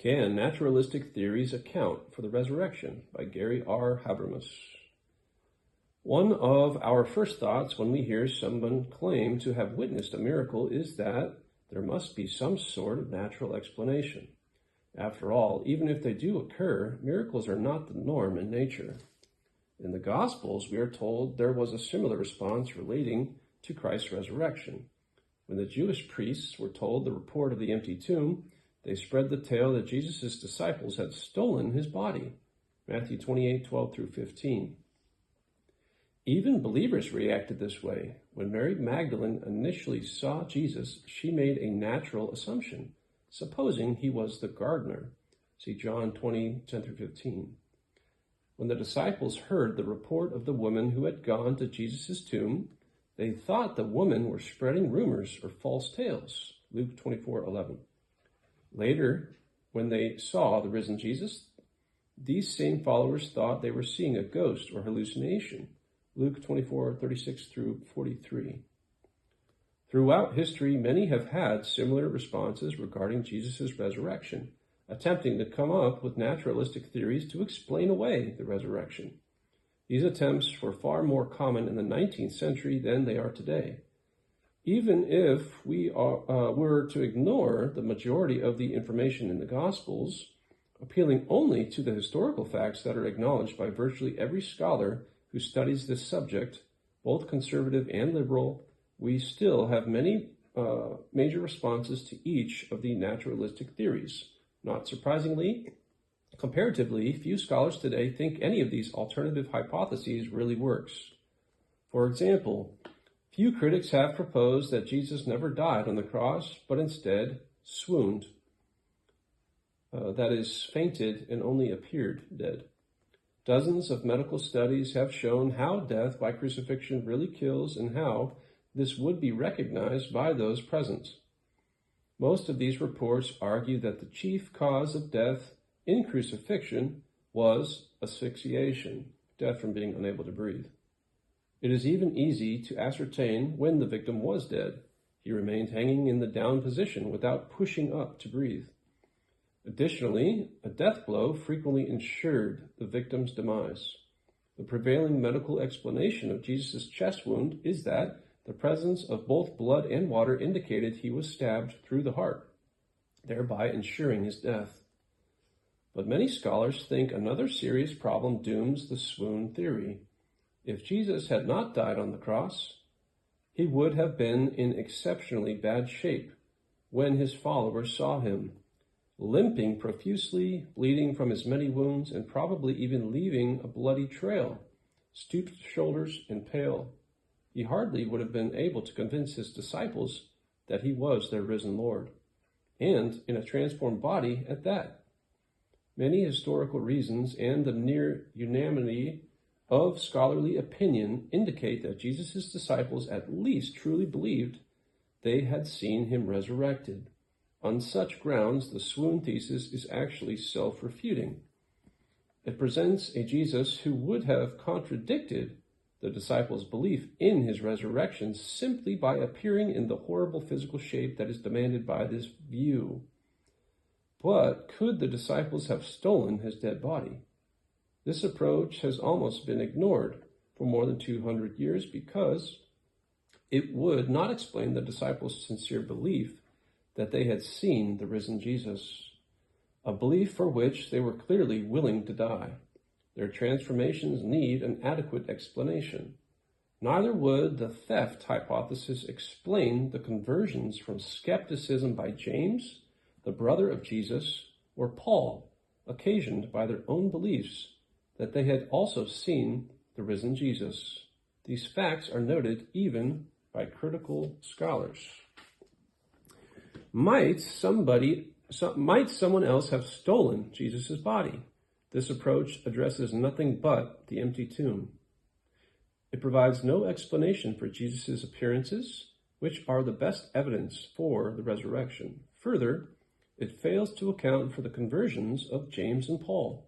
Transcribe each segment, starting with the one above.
Can Naturalistic Theories Account for the Resurrection? By Gary R. Habermas. One of our first thoughts when we hear someone claim to have witnessed a miracle is that there must be some sort of natural explanation. After all, even if they do occur, miracles are not the norm in nature. In the Gospels, we are told there was a similar response relating to Christ's resurrection. When the Jewish priests were told the report of the empty tomb, they spread the tale that Jesus' disciples had stolen his body. Matthew 28:12-15. Even believers reacted this way. When Mary Magdalene initially saw Jesus, she made a natural assumption, supposing he was the gardener. See John 20:10-15. When the disciples heard the report of the woman who had gone to Jesus' tomb, they thought the women were spreading rumors or false tales. Luke 24:11. Later, when they saw the risen Jesus, these same followers thought they were seeing a ghost or hallucination. Luke 24:36-43. Throughout history, many have had similar responses regarding Jesus' resurrection, attempting to come up with naturalistic theories to explain away the resurrection. These attempts were far more common in the 19th century than they are today. Even if we were to ignore the majority of the information in the Gospels, appealing only to the historical facts that are acknowledged by virtually every scholar who studies this subject, both conservative and liberal, we still have many major responses to each of the naturalistic theories. Not surprisingly, comparatively, few scholars today think any of these alternative hypotheses really works. For example, few critics have proposed that Jesus never died on the cross, but instead swooned. That is, fainted and only appeared dead. Dozens of medical studies have shown how death by crucifixion really kills and how this would be recognized by those present. Most of these reports argue that the chief cause of death in crucifixion was asphyxiation, death from being unable to breathe. It is even easy to ascertain when the victim was dead. He remained hanging in the down position without pushing up to breathe. Additionally, a death blow frequently ensured the victim's demise. The prevailing medical explanation of Jesus' chest wound is that the presence of both blood and water indicated he was stabbed through the heart, thereby ensuring his death. But many scholars think another serious problem dooms the swoon theory. If Jesus had not died on the cross, he would have been in exceptionally bad shape when his followers saw him, limping profusely, bleeding from his many wounds, and probably even leaving a bloody trail, stooped shoulders and pale. He hardly would have been able to convince his disciples that he was their risen Lord, and in a transformed body at that. Many historical reasons and the near unanimity of scholarly opinion indicate that Jesus' disciples at least truly believed they had seen him resurrected. On such grounds, the swoon thesis is actually self-refuting. It presents a Jesus who would have contradicted the disciples' belief in his resurrection simply by appearing in the horrible physical shape that is demanded by this view. But could the disciples have stolen his dead body? This approach has almost been ignored for more than 200 years because it would not explain the disciples' sincere belief that they had seen the risen Jesus, a belief for which they were clearly willing to die. Their transformations need an adequate explanation. Neither would the theft hypothesis explain the conversions from skepticism by James, the brother of Jesus, or Paul, occasioned by their own beliefs that they had also seen the risen Jesus. These facts are noted even by critical scholars. Might someone else have stolen Jesus' body? This approach addresses nothing but the empty tomb. It provides no explanation for Jesus' appearances, which are the best evidence for the resurrection. Further, it fails to account for the conversions of James and Paul.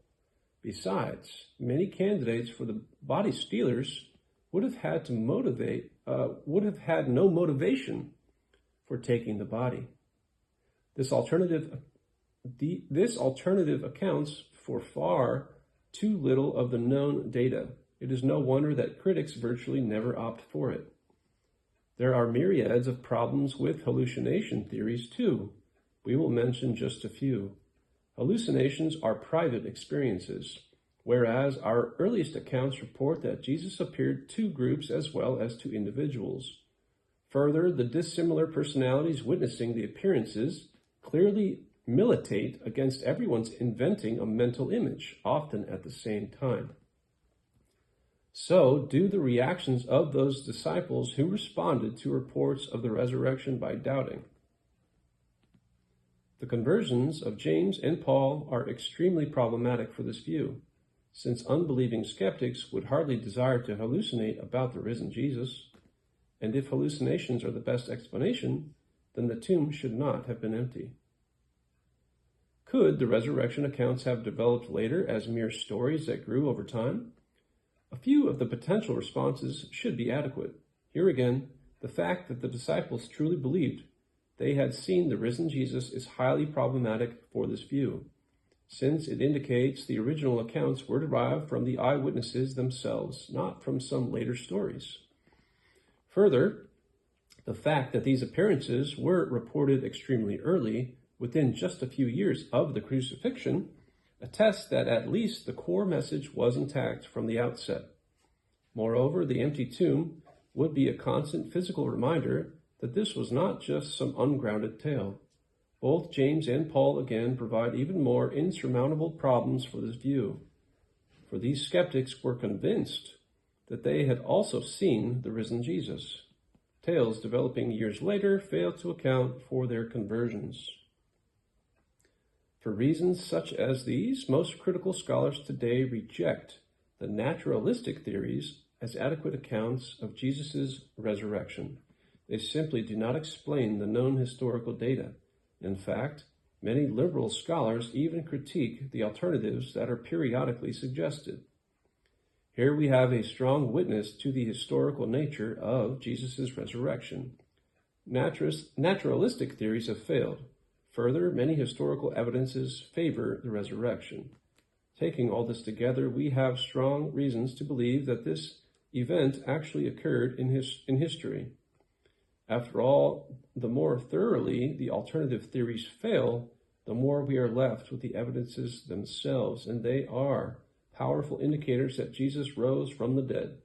Besides, many candidates for the body stealers would have had no motivation for taking the body. This alternative This alternative accounts for far too little of the known data. It is no wonder that critics virtually never opt for it. There are myriads of problems with hallucination theories too. We will mention just a few. Hallucinations are private experiences, whereas our earliest accounts report that Jesus appeared to groups as well as to individuals. Further, the dissimilar personalities witnessing the appearances clearly militate against everyone's inventing a mental image, often at the same time. So do the reactions of those disciples who responded to reports of the resurrection by doubting. The conversions of James and Paul are extremely problematic for this view, since unbelieving skeptics would hardly desire to hallucinate about the risen Jesus, and if hallucinations are the best explanation, then the tomb should not have been empty. Could the resurrection accounts have developed later as mere stories that grew over time? A few of the potential responses should be adequate. Here again, the fact that the disciples truly believed they had seen the risen Jesus is highly problematic for this view, since it indicates the original accounts were derived from the eyewitnesses themselves, not from some later stories. Further, the fact that these appearances were reported extremely early, within just a few years of the crucifixion, attests that at least the core message was intact from the outset. Moreover, the empty tomb would be a constant physical reminder that this was not just some ungrounded tale. Both James and Paul again provide even more insurmountable problems for this view, for these skeptics were convinced that they had also seen the risen Jesus. Tales developing years later fail to account for their conversions. For reasons such as these, most critical scholars today reject the naturalistic theories as adequate accounts of Jesus' resurrection. They simply do not explain the known historical data. In fact, many liberal scholars even critique the alternatives that are periodically suggested. Here we have a strong witness to the historical nature of Jesus' resurrection. Naturalistic theories have failed. Further, many historical evidences favor the resurrection. Taking all this together, we have strong reasons to believe that this event actually occurred in history. After all, the more thoroughly the alternative theories fail, the more we are left with the evidences themselves, and they are powerful indicators that Jesus rose from the dead.